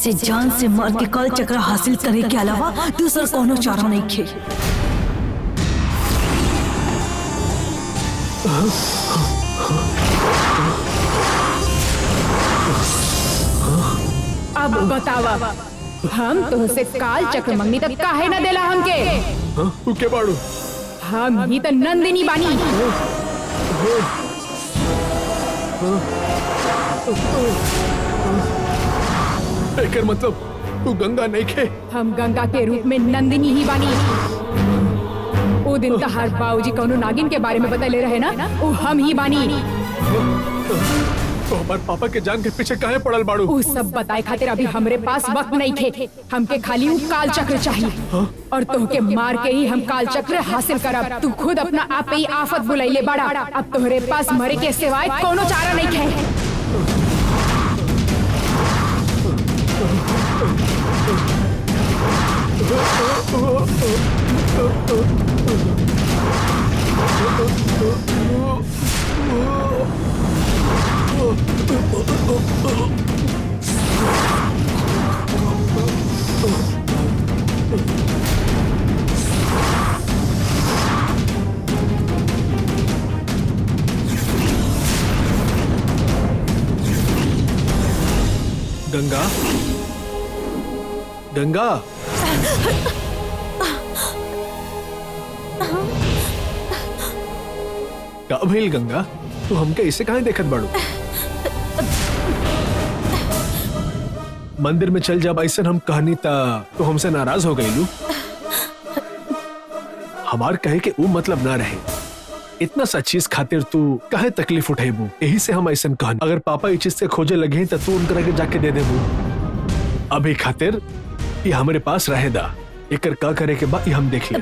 उसे जान से मार के काल चक्र हासिल करे के अलावा दूसरा कोनो चारा नहीं खे। अब बतावा, हम तुझसे काल चक्र मंगनी तक काहे न देला हमके? तू के बाड़ू? हम ही तो नंदिनी बानी। एकर मतलब तू गंगा नहीं खे? हम गंगा के रूप में नंदिनी ही बानी। वो दिन तहार बाबूजी कौनो नागिन के बारे में बतले रहे ना, वो हम ही बानी। तो हमारे पापा के जान के पीछे काहे पड़ल बाड़ू? वो सब बताए खातिर अभी हमरे पास वक्त नहीं थे। हमके खाली वो काल चक्र चाहिए और तोहके मार के ही हम काल चक्र हासिल करब। तू खुद अपना आप ही आफत बुलाइले बाड़ा। अब तोहरे पास मरे के सिवाय कोनो चारा नहीं थे। गंगा, गंगा, का भइल गंगा? तू हमके इसे काहे देखत बाड़ू? मंदिर में चल जब ऐसा हम कहनी ता तो हमसे नाराज हो गई लू। हमार कहे के वो मतलब ना रहे। इतना सा चीज खातिर तू काहे तकलीफ उठेबू? यही से हम ऐसा कहनी। अगर पापा इस चीज से खोजे लगे तो तू उनकरा के जाके दे देबू। अभी खातिर ये हमारे पास रहेदा। एकर का करे के बाद ये हम देख ले।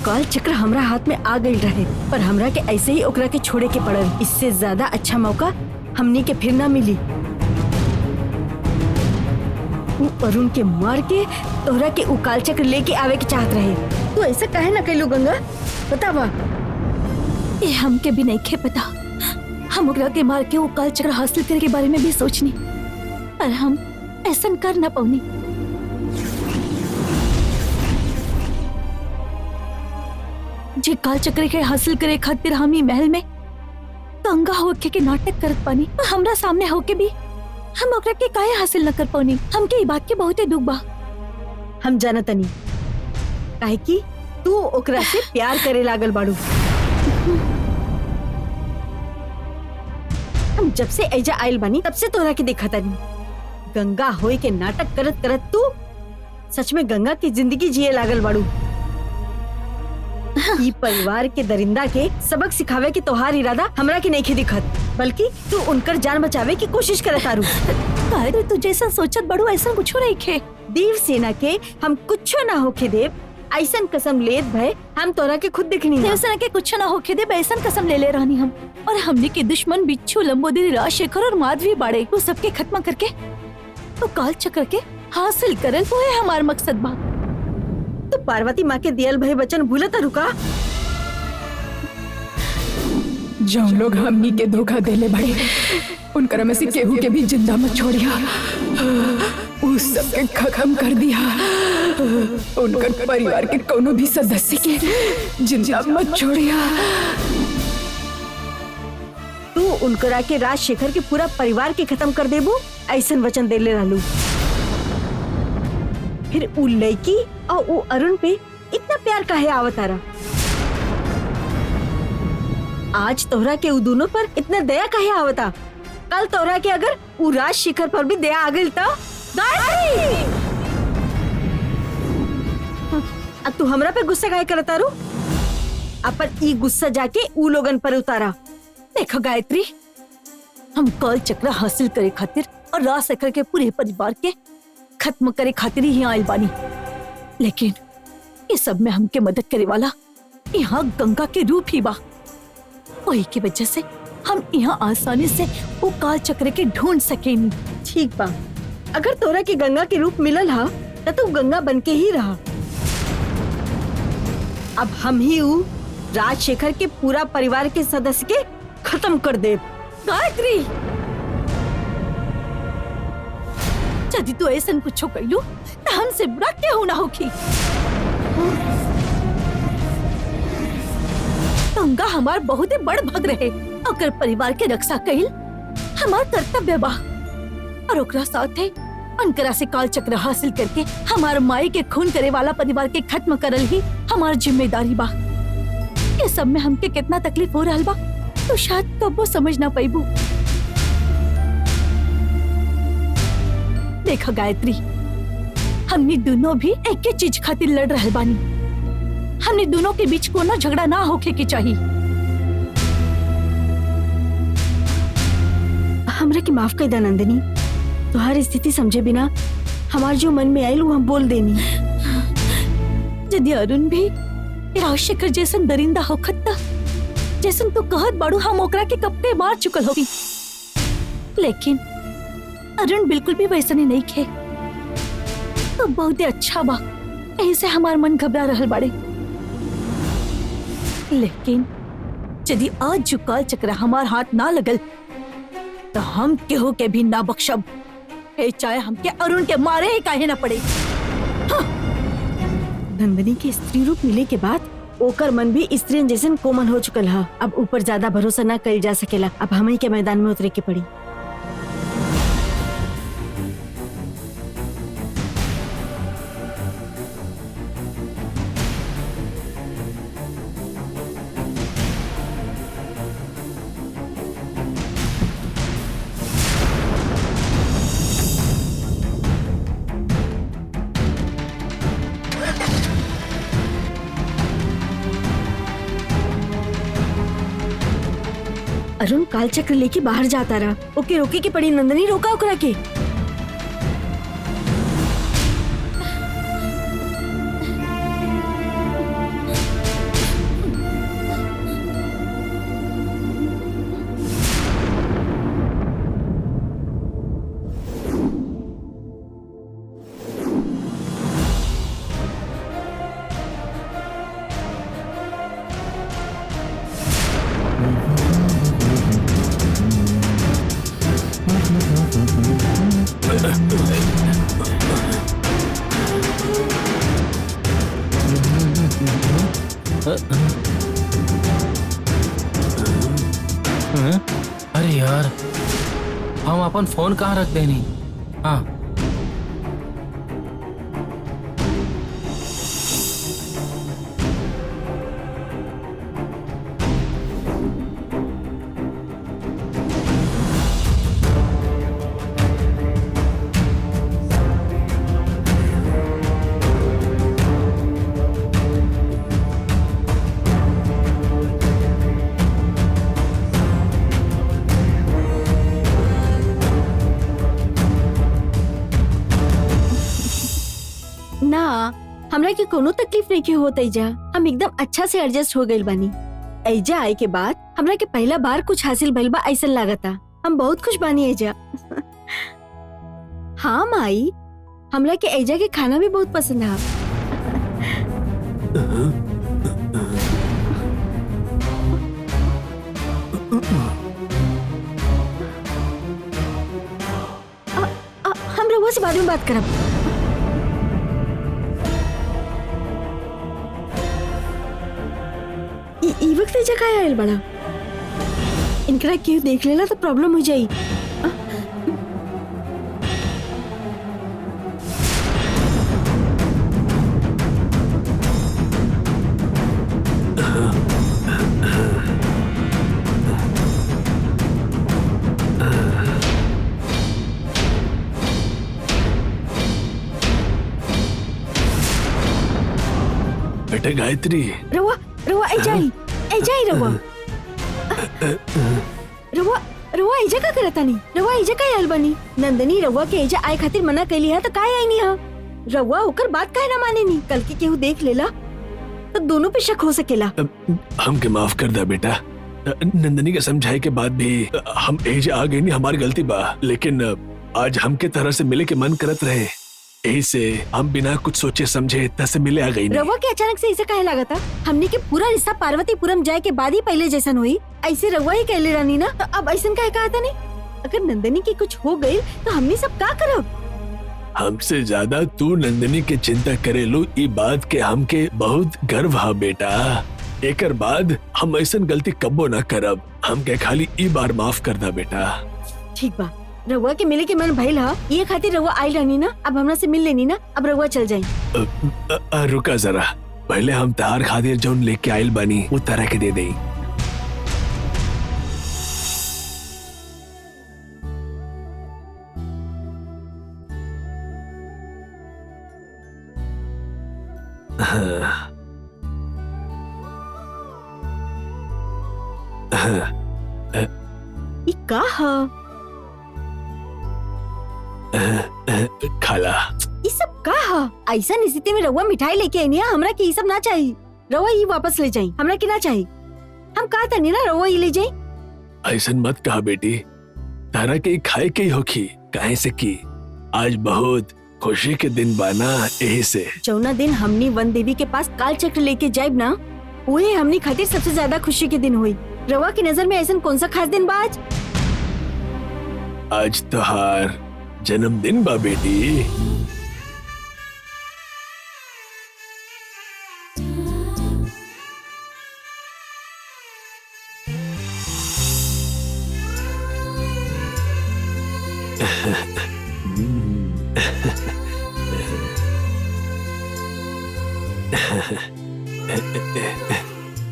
काल चक्र हमरा हाथ में आ गई रहे, पर हमरा के ऐसे ही ओकरा के छोड़े के पड़ल। इससे ज्यादा अच्छा मौका हमनी के फिर ना मिली। वो अरुण के मार के तोहरा के उ काल चक्र लेके आवे के चाहत रहे। तू ऐसा काहे ना कैलू गंगा? बतावा। ये हमके भी नहीं खे पता। हम ओकरा के मार के वो काल चक्र हासिल करे के बारे में भी सोचनी, पर हम ऐसा कर ना पाऊनी। जे काल चक्र के हासिल करे खातिर हम ही महल में गंगा होके के नाटक करत पानी, हमरा सामने होके भी हम ओकरा के काहे हासिल न कर पानी। हमके ई बात के बहुते दुख बा। हम जानतनी काहे कि तू ओकरा से प्यार करे लागल बाड़ू। हम जब से ऐजा आइल बानी तब से तोहरा के देखा तानी। गंगा होए के नाटक करत करत तू सच में गंगा की जिंदगी जिए लागल बाड़ू। ई परिवार के दरिंदा के सबक सिखावे के तोहार इरादा हमरा के नहीं दिखत, बल्कि तू उनकर जान बचावे की कोशिश करत तारू। काहे तू जैसा सोचत बड़ू ऐसा कुछ नहीं खे। देव सेना के हम कुछ ना होके देव ऐसा कसम लेत भय हम तोरा के खुद देखनी। देव सेना के कुछ ना होके देव ऐसा कसम ले रहनी हम। और हमने के दुश्मन बिच्छू, लंबोदरी, राजशेखर और माधवी बाड़े वो सबके खत्म करके तो काल चक्र के हासिल करल वो है हमार मकसद बा। तो पार्वती माँ के दियल भय वचन भूलत रुका? जो लोग हमनी के धोखा देले बड़े उनकर में से केहू के भी जिंदा मत छोड़िया। उस सबके खत्म कर दिया। उनकर परिवार के कोनो भी सदस्य के जिंदा मत छोड़िया। तू उनकरा के राजशेखर के पूरा परिवार के खत्म कर देबू ऐसन वचन देले रहलू। फिर उ लड़की और उ अरुण पे इतना प्यार काहे आवतारा? आज तोहरा के उ दोनों पर इतना दया काहे आवता? कल तोहरा के अगर उ राजशेखर पर भी दया आ गई तो अब तू हमरा पे गुस्सा काहे करता रू? अपन ई गुस्सा जाके उ लोगन पर उतारा। देखो गायत्री, हम काल चक्र हासिल करे खातिर और राजशेखर के पूरे परिवार के खत्म करे खातिर ही आइल बानी, लेकिन ये सब में हमके मदद करे वाला यहाँ गंगा के रूप ही बा। वही की वजह से हम यहाँ आसानी से वो काल चक्र के ढूंढ सकेनी। ठीक बा, अगर तोरा के गंगा के रूप मिलल हा तो तू गंगा बन के ही रहा। अब हम ही ऊ राजशेखर के पूरा परिवार के सदस्य के खत्म कर दे। गायत्री, यदि तू ऐसा कुछ कैलू तो हमसे बुरा केहू ना होखी। गंगा हमार बहुत ही बड़ भग रहे, ओकर परिवार के रक्षा कइल हमार कर्तव्य बा और ओकरा साथे अनकरा से काल चक्र हासिल करके हमार माई के खून करे वाला परिवार के खत्म करल ही हमार जिम्मेदारी बा। ये सब में हमके कितना तकलीफ हो रहा बा तो शायद कब वो समझ ना पाइबू। देखो गायत्री, हमनी दोनों भी एक ही चीज खातिर लड़ रहे बानी। हमनी दोनों के बीच कोना झगड़ा ना होके के चाहिए। हमरा के माफ कर दा नंदिनी, तुम्हारी स्थिति समझे बिना हमार जो मन में आयल वो हम बोल देनी। यदि अरुण भी राजशेखर जैसन दरिंदा होखत था, जैसन तो कहत बाड़ू हम ओकरा के कब के मार चुकल होगी, लेकिन अरुण बिल्कुल भी वैसा नहीं खे। तो बहुत ही अच्छा बा, यही से हमार मन घबरा रहल बाड़े। लेकिन यदि आज जो काल चक्र हमार हाथ ना लगल तो हम केहू के भी ना बख्शब, चाहे हमके अरुण के मारे ही काहे ना पड़े। हाँ। नंदिनी के स्त्री रूप मिले के बाद ओकर मन भी स्त्री जैसन कोमल हो चुकल है। अब ऊपर ज्यादा भरोसा ना कल जा सकेला। अब हमें के मैदान में उतरे के पड़ी। अरुण काल चक्र लेके बाहर जाता रहा। ओके रोके के पड़ी। नंदिनी रोका ओकरा के। अरे यार, हम अपन फोन कहाँ रख देनी। हाँ, ना हमरा के कोनो तकलीफ नहीं के होत ऐजा। हम एकदम अच्छा से एडजस्ट हो गइल बानी। ऐजा आए के बाद हमरा के पहला बार कुछ हासिल भइल बा ऐसा लागता। हम बहुत खुश बानी ऐजा। हाँ माई, हमरा के ऐजा के खाना भी बहुत पसंद है। हम रउआ से बाद में बात करब। ई वक्त ऐजा काहे आयल बड़ा? इनकरा क्यों देख लेला तो प्रॉब्लम हो जाई। बेटे गायत्री, रवा रवा ऐजाई रवा। रवा ऐजा का करता नहीं? रवा ऐजा का आयल बनी? नंदनी रवा के ऐजा आए खातिर मना कैली है तो काहे आई नहीं है? रवा ओकर बात काहे ना माने नी? कल के केहू देख लेला तो दोनों पे शक हो सकेला। हमके माफ कर दा बेटा। नंदनी के समझाए के बाद भी हम एज आ गई नहीं, हमारी गलती बा। लेकिन आज हमके तरह से मिले के मन करत रहे, यही से हम बिना कुछ सोचे समझे तरह से मिले आ गई नहीं। रवा के अचानक से ऐसे काहे लगा था? हमने के पूरा रिश्ता पार्वतीपुरम जाए के बाद ही पहले जैसन हुई, ऐसे रवा ही कहले रानी ना, तो अब ऐसा काहे कहा था नहीं? अगर नंदनी की कुछ हो गई तो हमने सब का करब? हमसे ज्यादा तू नंदनी के चिंता करेलू, ई बात के हमके बहुत गर्व है बेटा। एकर बाद हम ऐसा गलती कब्बो ना करब, हमके खाली ई बार माफ कर दा बेटा। ठीक बा, रवा के मिले के मन भइल हा, ये खातिर रवा आई रहनी ना, अब हमरा से मिल लेनी ना, अब रवा चल जाई। रुका जरा, पहले हम तहार खातिर जौन लेके आइल बानी वो तरह के दे देई। ई का हा? खाला ये सब का हा? ऐसा स्थिति में रवा मिठाई लेके आई नहीं, हमरा के ये सब ना चाहिए। रवा ये वापस ले जाई, हमरा के ना चाहिए। हम कहा था नहीं ना रवा ये ले जाई। ऐसा मत कहा बेटी, तारा के खाए के ही होखी, काहे से की आज बहुत खुशी के दिन बाना, यही से। जौना दिन हमनी वन देवी के पास काल चक्र लेके जाइब ना, वही हमनी खातिर सबसे ज्यादा खुशी के दिन हुई। रवा की नजर में ऐसा कौन सा खास दिन बा आज? आज तोहार जन्मदिन बा बेटी।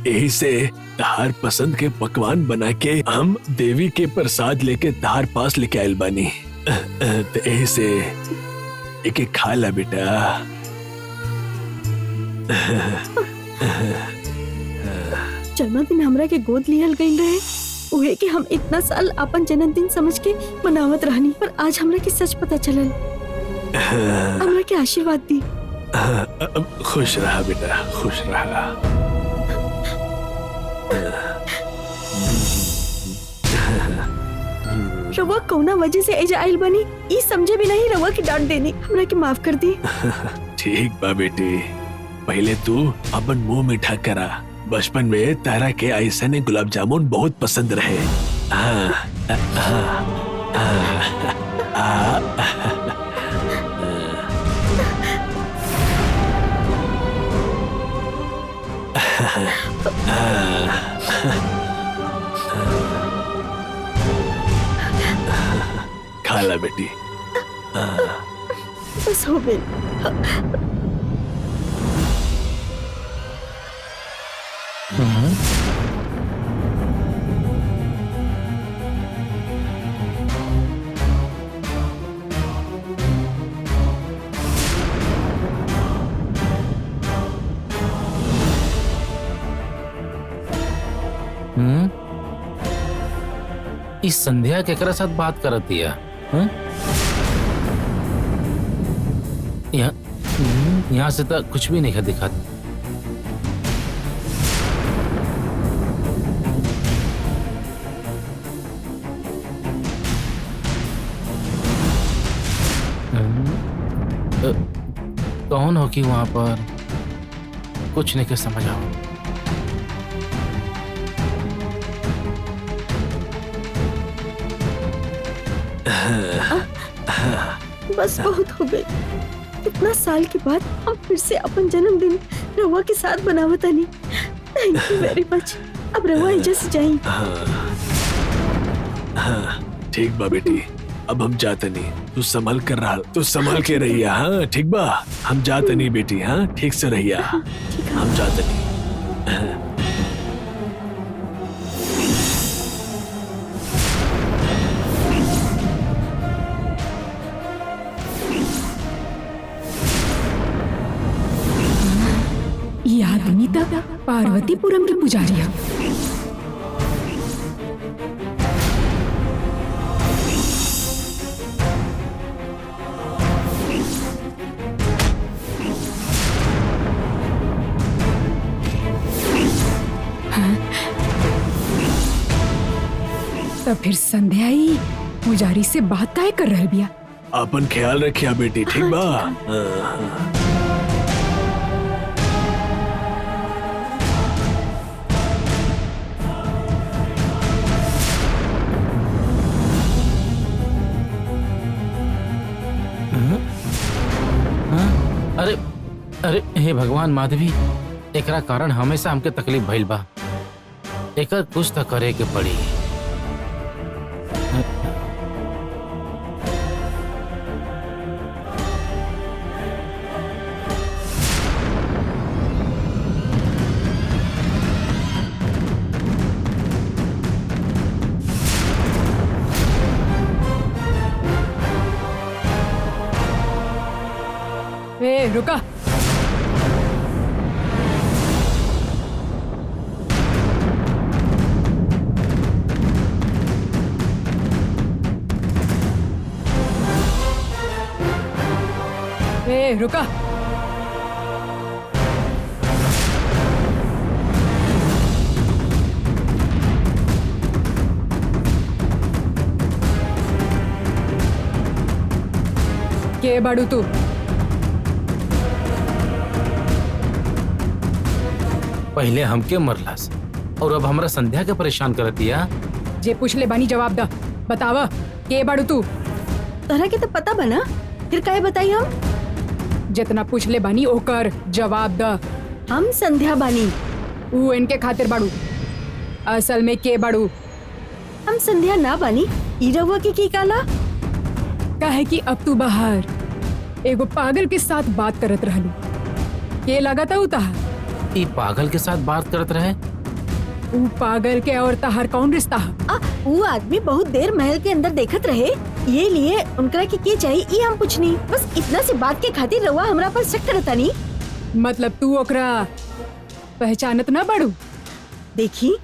यही से तहार पसंद के पकवान बना के हम देवी के प्रसाद लेके तहार पास लेके आयल बानी। तो यही से एक एक खा ला बेटा। जन्मदिन हमरा के गोद लियल गई रहे, उहे कि हम इतना साल अपन जन्मदिन समझ के मनावत रहनी, पर आज हमरा के सच पता चलल। हमरा के आशीर्वाद दी। खुश रहा बेटा, खुश रहा। रवा कौना वजह से एजा आइल बनी, ई समझे भी नहीं, रवा की डांट देनी। हमरा के माफ कर दी। ठीक बा बेटी, पहले तू अपन मुंह मीठा करा। बचपन में तारा के ऐसा ने गुलाब जामुन बहुत पसंद रहे। खा ला बेटी। बस हो गई। इस संध्या केकरा साथ बात करत दिया? यहाँ से तो कुछ भी नहीं दिखा। कौन हो कि वहां पर कुछ नहीं कर समझ आओ। बस बहुत हो गई। इतना साल के बाद हम फिर से अपन जन्मदिन रवा के साथ बनावत आनी। थैंक यू वेरी मच। अब रवा एजा से जाई। ठीक बा बेटी, अब हम जाते नहीं। तू संभल कर रहा, तू संभल के रहिया। हाँ ठीक बा, हम जाते नहीं बेटी। हाँ ठीक से रहिया, हम जाते नहीं। ये आदमी तक पार्वतीपुरम के पुजारी है। तब फिर संध्या ही पुजारी से बात तय कर रह बिया। अपन ख्याल रखिया बेटी, ठीक बा? अरे अरे हे भगवान माधवी, एकरा कारण हमेशा हमके तकलीफ भइल बा। एकर कुछ तो करे के पड़ी। ए रुका, ए रुका। के बाड़ू तू? पहले हमके मरलास और अब हमरा संध्या के परेशान कर दिया। जे पूछ ले बानी जवाब दा। बतावा के बाड़ू तू? तोहरा के तो पता बना, फिर काहे बताई हम? जितना पूछ ले बानी ओकर जवाब दा। हम संध्या बानी। ऊ इनके खातिर बाड़ू, असल में के बाड़ू? हम संध्या ना बानी। ई रउआ के की काला? काहे कि अब तू बाहर एगो पागल के साथ बात करत रहलू। के लगा था उतार? ई पागल के साथ बात करत रहे? ऊ पागल के और तहार कौन रिश्ता है? वो आदमी बहुत देर महल के अंदर देखत रहे, ये लिए उनकरा के चाहिए ई हम पूछनी। बस इतना सी बात के खातिर रउआ हमरा पर शक करता नी। मतलब तू ओकरा पहचानत ना बाड़ू? देखी,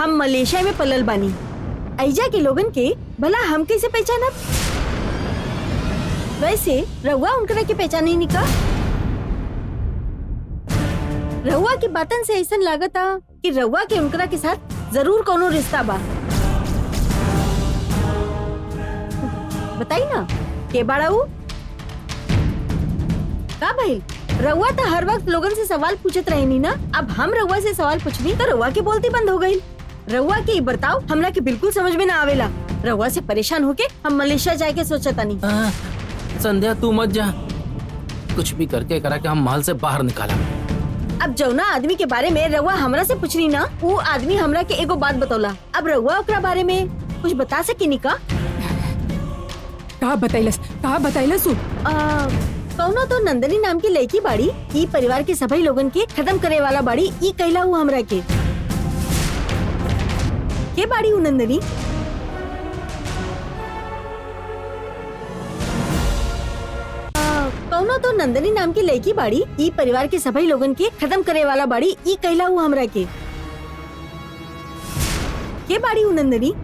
हम मलेशिया में पलल बानी। ऐजा के लोगन के भला हम कैसे पहचानब? वैसे रउआ उनकरा के पहचानी नहीं का? रउआ की बातन से ऐसा लागता कि रउआ के उनकरा के साथ जरूर कोनो रिश्ता बा। बताई ना के बाड़ाऊ? का भाई, रउआ तो हर वक्त लोगन से सवाल पूछत रहेनी ना। अब हम रउआ से सवाल पूछनी तो रउआ के बोलती बंद हो गई। रउआ के बर्ताव हमरा के बिल्कुल समझ में ना आवेला। रउआ से परेशान होके हम मलेशिया जाए के सोचतानी। संध्या तू मत जा, कुछ भी करके करा के हम महल से बाहर निकाला। अब जौना आदमी के बारे में रउआ हमरा से पूछनी ना, वो आदमी हमरा के एगो बात बतौला। अब रउआ ओकरा बारे में कुछ बता सकेनी का? कहा बताइलस? कौनो तो नंदनी नाम की लड़की बाड़ी, ई परिवार के सभी लोगन के खत्म करे वाला बाड़ी। ई कहला हुआ हमरा के बाड़ी हूँ नंदनी? कौनो तो नंदनी नाम की लड़की बाड़ी, ई परिवार के सभी लोगन के खत्म करे वाला बाड़ी। ई कहला हुआ हमरा के बाड़ी हूँ नंदनी?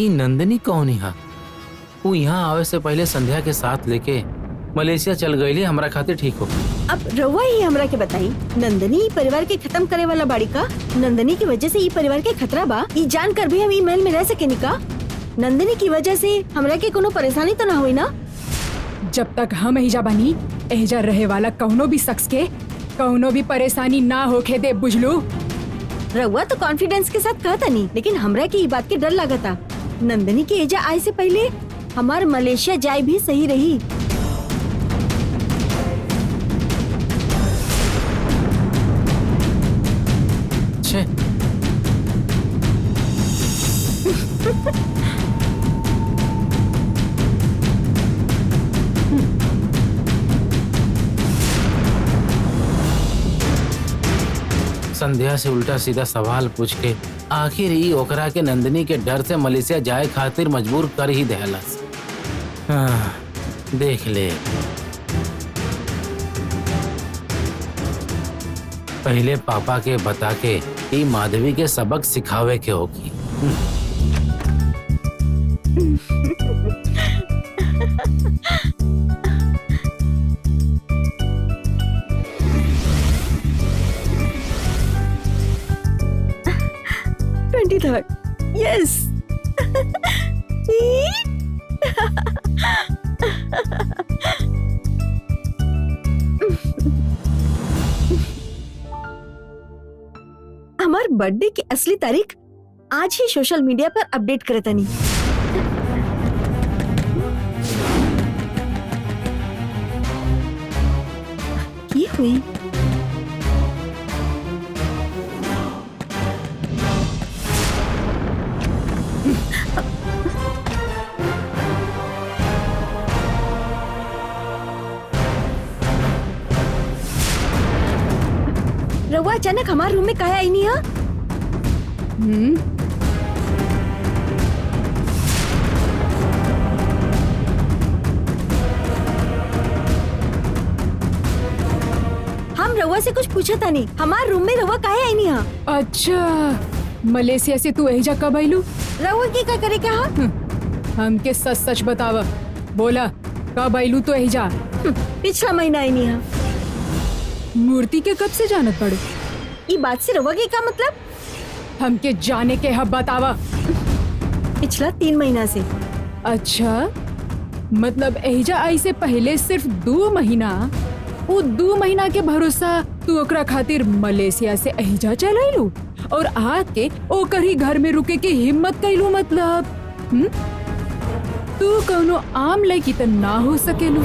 ई नंदनी कौन है? वो यहाँ आवे से पहले संध्या के साथ लेके मलेशिया चल गई, हमरा खातिर ठीक हो। अब रउआ ही हमरा के बताई, नंदनी ई परिवार के खत्म करे वाला बाड़ी का? नंदनी की वजह से ई परिवार के खतरा बा, ई जान कर भी हम ई महल में रह सकेनी का? नंदनी की वजह से हमरा के कोनो परेशानी तो ना हुई ना? जब तक हम एहिजा बानी, एहिजा रहे वाला कौनो भी शख्स के कौनो भी परेशानी ना होके दे, बुझलू? रउआ तो कॉन्फिडेंस के साथ कहता नहीं, लेकिन हमरा के ई बात के डर लागता। नंदनी के एजा आए से पहले हमार मलेशिया जाए भी सही रही। संध्या से उल्टा सीधा सवाल पूछ के आखिर ही ओकरा के नंदनी के डर से मलेशिया जाए खातिर मजबूर कर ही देहलस। हाँ, देख ले, पहले पापा के बता के ई माधवी के सबक सिखावे के होगी। हक यस। हमार बर्थडे की असली तारीख आज ही सोशल मीडिया पर अपडेट करे तनी। ये हुई रवा अचानक हमारे रूम में काहे आई नहीं है? हम रवा से कुछ पूछा था नहीं, हमारे रूम में रवा काहे आई नहीं है? अच्छा, मलेशिया से तू एहिजा कब आइलू? रवा की क्या करे क्या? हमके सच सच बतावा, बोला कब आइलू तो एहिजा? पिछला महीना आई नहीं है। मूर्ति के कब से जानत पड़े? ये बात से रवा के क्या मतलब? हमके जाने के हब बतावा। पिछला 3 महीना से। अच्छा, मतलब एहिजा आई से पहले सिर्फ 2 महीना, वो 2 महीना के भरोसा तू ओकरा खातिर मलेशिया से एहिजा चल आइलू और आके ओकर ही घर में रुके की हिम्मत कैलू? मतलब तू कौनो आम लड़की त ना हो सकेलू।